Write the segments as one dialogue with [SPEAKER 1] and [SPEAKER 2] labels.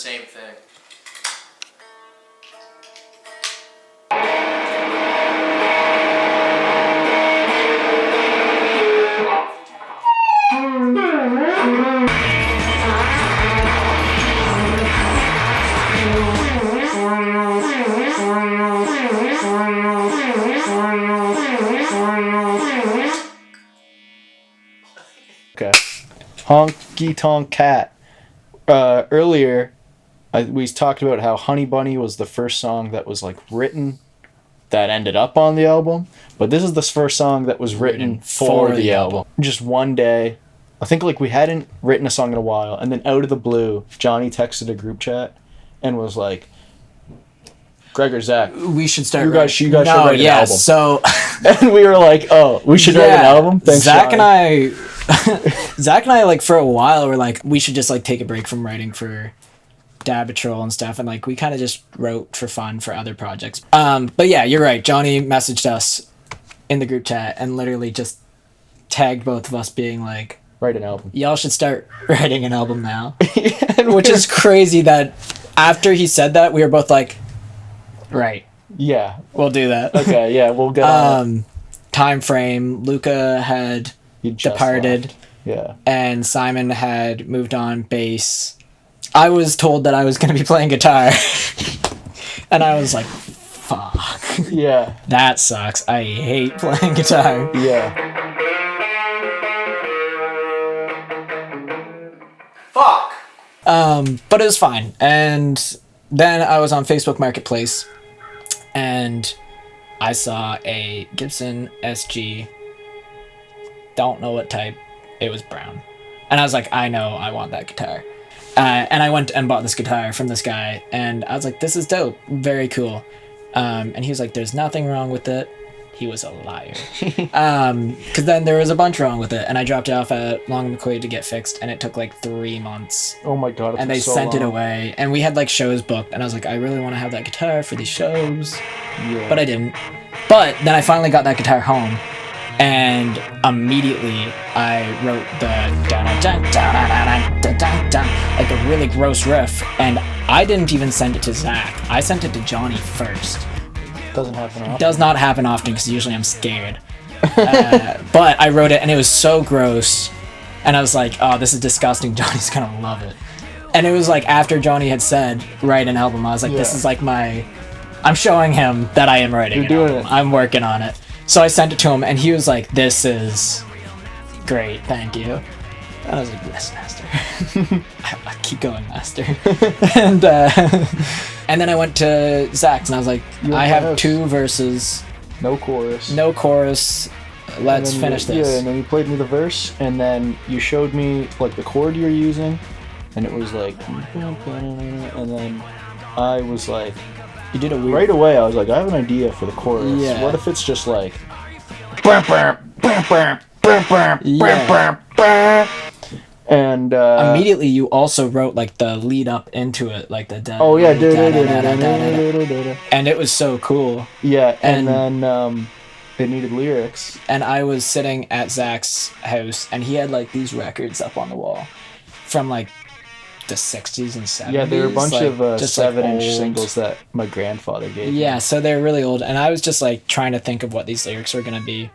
[SPEAKER 1] same thing.
[SPEAKER 2] Okay. Honky Tonk Cat. Earlier, we talked about how Honey Bunny was the first song that was like written that ended up on the album, but this is the first song that was written for the album. Just one day, I think like we hadn't written a song in a while, and then out of the blue, Johnny texted a group chat and was like, Greg or Zach,
[SPEAKER 3] we should start.
[SPEAKER 2] You guys should write an album.
[SPEAKER 3] So,
[SPEAKER 2] and we were like, "Oh, we should write an album." Thanks,
[SPEAKER 3] Zach
[SPEAKER 2] Johnny.
[SPEAKER 3] Zach and I, like for a while, were like, we should just like take a break from writing for Dad Patrol and stuff, and like we kind of just wrote for fun for other projects. But yeah, you're right. Johnny messaged us in the group chat and literally just tagged both of us, being like,
[SPEAKER 2] "Write an album.
[SPEAKER 3] Y'all should start writing an album now." Which is crazy that after he said that, we were both like, right.
[SPEAKER 2] Yeah.
[SPEAKER 3] We'll do that.
[SPEAKER 2] Okay, yeah, we'll get on.
[SPEAKER 3] Time frame, Luca had departed.
[SPEAKER 2] Left. Yeah.
[SPEAKER 3] And Simon had moved on bass. I was told that I was going to be playing guitar. And I was like, fuck.
[SPEAKER 2] Yeah.
[SPEAKER 3] That sucks. I hate playing guitar.
[SPEAKER 2] Yeah.
[SPEAKER 1] Fuck!
[SPEAKER 3] But it was fine. And then I was on Facebook Marketplace, and I saw a Gibson SG. Don't know what type. It was brown. And I was like, I know, I want that guitar. And I went and bought this guitar from this guy, and I was like, this is dope. Very cool. And he was like, there's nothing wrong with it. He was a liar. Because then there was a bunch wrong with it, and I dropped it off at Long McQuaid to get fixed, and it took like 3 months.
[SPEAKER 2] Oh my god,
[SPEAKER 3] and they sent it away, and we had like shows booked, and I was like, I really want to have that guitar for these shows.
[SPEAKER 2] Yeah.
[SPEAKER 3] But I didn't. But then I finally got that guitar home, and immediately I wrote like a really gross riff, and I didn't even send it to Zach. I sent it to Johnny first.
[SPEAKER 2] Doesn't happen often.
[SPEAKER 3] Does not happen often, because usually I'm scared. But I wrote it, and it was so gross, and I was like, oh, this is disgusting. Johnny's gonna love it. And it was like after Johnny had said, write an album, I was like, this is like I'm showing him that I am writing an album. I'm working on it. So I sent it to him, and he was like, this is great, thank you. And I was like, yes, master. I keep going, master. And then I went to Zach's, and I was like, I have 2 verses.
[SPEAKER 2] No chorus.
[SPEAKER 3] No chorus. Let's finish this.
[SPEAKER 2] Yeah, and then you played me the verse, and then you showed me like the chord you're using, and it was like, and then I was like,
[SPEAKER 3] you did a weird...
[SPEAKER 2] Right away, I was like, I have an idea for the chorus.
[SPEAKER 3] Yeah.
[SPEAKER 2] What if it's just like... And
[SPEAKER 3] immediately you also wrote like the lead up into it, like the
[SPEAKER 2] oh yeah,
[SPEAKER 3] and it was so cool.
[SPEAKER 2] Yeah, and then it needed lyrics.
[SPEAKER 3] And I was sitting at Zach's house, and he had like these records up on the wall from like the 60s and 70s.
[SPEAKER 2] Yeah, there were a bunch of
[SPEAKER 3] just
[SPEAKER 2] 7-inch singles that my grandfather gave me.
[SPEAKER 3] Yeah, so they're really old, and I was just like trying to think of what these lyrics were gonna be,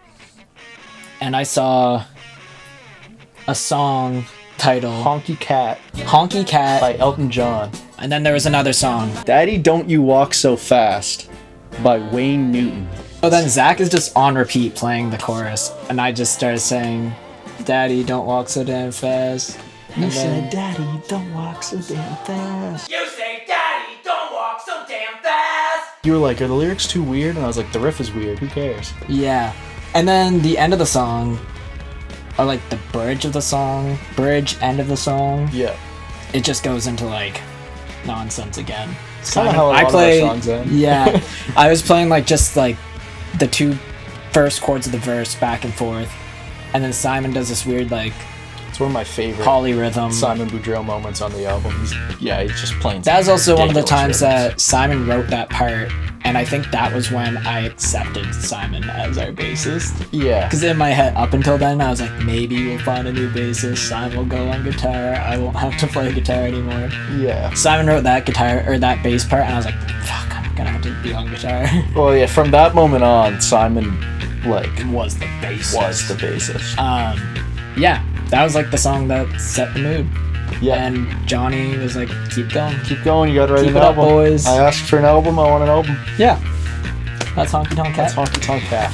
[SPEAKER 3] and I saw a song titled
[SPEAKER 2] Honky Cat
[SPEAKER 3] by
[SPEAKER 2] Elton John,
[SPEAKER 3] and then there was another song,
[SPEAKER 2] Daddy Don't You Walk So Fast by Wayne Newton.
[SPEAKER 3] So then Zach is just on repeat playing the chorus, and I just started saying, Daddy don't walk so damn fast.
[SPEAKER 2] You said, Daddy, don't walk so damn fast.
[SPEAKER 1] You say, Daddy, don't walk so damn fast.
[SPEAKER 2] You were like, are the lyrics too weird? And I was like, the riff is weird. Who cares?
[SPEAKER 3] Yeah. And then the end of the song, or like the bridge end of the song.
[SPEAKER 2] Yeah.
[SPEAKER 3] It just goes into like nonsense again.
[SPEAKER 2] It's kind of how a lot of our songs end.
[SPEAKER 3] Yeah. I was playing like just like the 2 first chords of the verse back and forth. And then Simon does this weird like...
[SPEAKER 2] It's It's one of my favorite
[SPEAKER 3] polyrhythm.
[SPEAKER 2] Simon Boudreau moments on the album. He's just playing.
[SPEAKER 3] That was also one of the
[SPEAKER 2] ridiculous
[SPEAKER 3] times
[SPEAKER 2] rhythms.
[SPEAKER 3] that Simon wrote that part, and I think that was when I accepted Simon as our bassist.
[SPEAKER 2] Yeah.
[SPEAKER 3] Because in my head, up until then, I was like, maybe we'll find a new bassist. Simon will go on guitar. I won't have to play guitar anymore.
[SPEAKER 2] Yeah.
[SPEAKER 3] Simon wrote that guitar or that bass part, and I was like, fuck, I'm gonna have to be on guitar.
[SPEAKER 2] Well, yeah. From that moment on, Simon
[SPEAKER 3] was the bassist.
[SPEAKER 2] was the bassist.
[SPEAKER 3] Yeah, that was like the song that set the mood.
[SPEAKER 2] Yeah.
[SPEAKER 3] And Johnny was like, keep going.
[SPEAKER 2] Keep going. You gotta write
[SPEAKER 3] Keep
[SPEAKER 2] an
[SPEAKER 3] it up,
[SPEAKER 2] album,
[SPEAKER 3] boys.
[SPEAKER 2] I asked for an album. I want an album.
[SPEAKER 3] Yeah. That's Honky Tonk Cat.
[SPEAKER 2] That's Honky Tonk Cat.